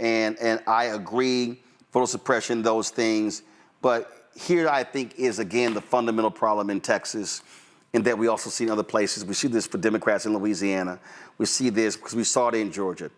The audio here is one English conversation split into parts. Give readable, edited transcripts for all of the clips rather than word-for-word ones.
And I agree, voter suppression, those things. But here I think is, again, the fundamental problem in Texas, and that we also see in other places. We see this for Democrats in Louisiana. We see this because we saw it in Georgia.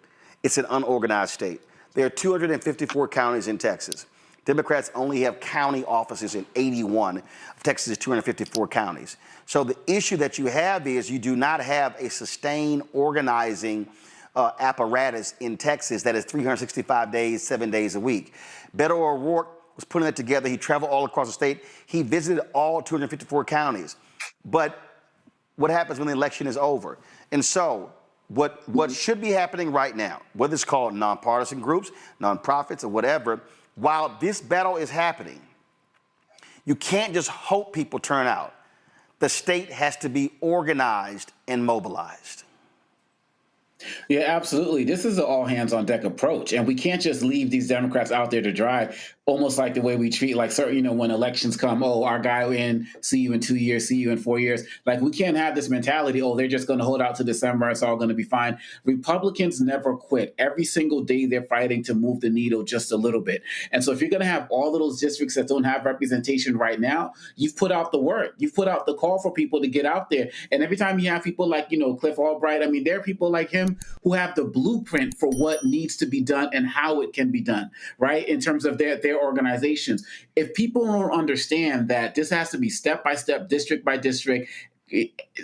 It's an unorganized state. There are 254 counties in Texas. Democrats only have county offices in 81. Texas is 254 counties. So the issue that you have is you do not have a sustained organizing apparatus in Texas that is 365 days, 7 days a week. Beto O'Rourke was putting that together. He traveled all across the state. He visited all 254 counties. But what happens when the election is over? And so what should be happening right now, whether it's called nonpartisan groups, nonprofits, or whatever, while this battle is happening, you can't just hope people turn out. The state has to be organized and mobilized. Yeah, absolutely. This is an all hands on deck approach. And we can't just leave these Democrats out there to dry, almost like the way we treat, like, certain, when elections come, oh, our guy in, see you in 2 years, see you in 4 years. Like, we can't have this mentality, oh, they're just going to hold out to December, it's all going to be fine. Republicans never quit. Every single day they're fighting to move the needle just a little bit. And so if you're going to have all of those districts that don't have representation right now, you've put out the word. You've put out the call for people to get out there. And every time you have people like, Cliff Albright, I mean, there are people like him who have the blueprint for what needs to be done and how it can be done, right? In terms of their organizations. If people don't understand that this has to be step by step, district by district,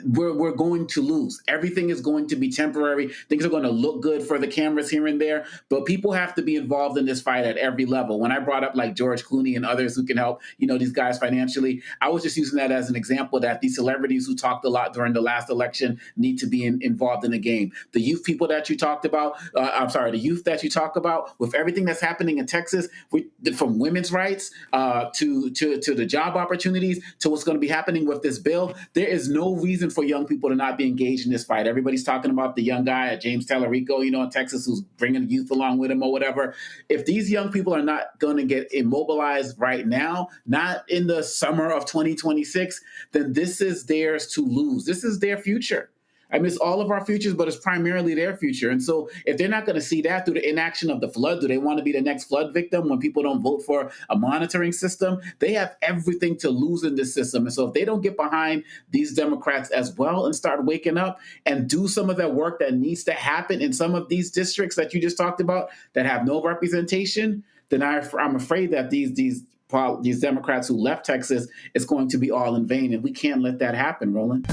we're going to lose. Everything is going to be temporary. Things are going to look good for the cameras here and there, but people have to be involved in this fight at every level. When I brought up like George Clooney and others who can help, these guys financially, I was just using that as an example that these celebrities who talked a lot during the last election need to be involved in the game. The youth people that you talked about, the youth that you talk about, with everything that's happening in Texas, from women's rights to the job opportunities to what's going to be happening with this bill, there is no reason for young people to not be engaged in this fight. Everybody's talking about the young guy at James Tellerico, in Texas, who's bringing youth along with him or whatever. If these young people are not going to get immobilized right now, not in the summer of 2026, then this is theirs to lose. This is their future. I mean, it's all of our futures, but it's primarily their future. And so if they're not going to see that through the inaction of the flood, do they want to be the next flood victim when people don't vote for a monitoring system? They have everything to lose in this system. And so if they don't get behind these Democrats as well and start waking up and do some of that work that needs to happen in some of these districts that you just talked about that have no representation, then I'm afraid that these Democrats who left Texas, it's going to be all in vain. And we can't let that happen, Roland.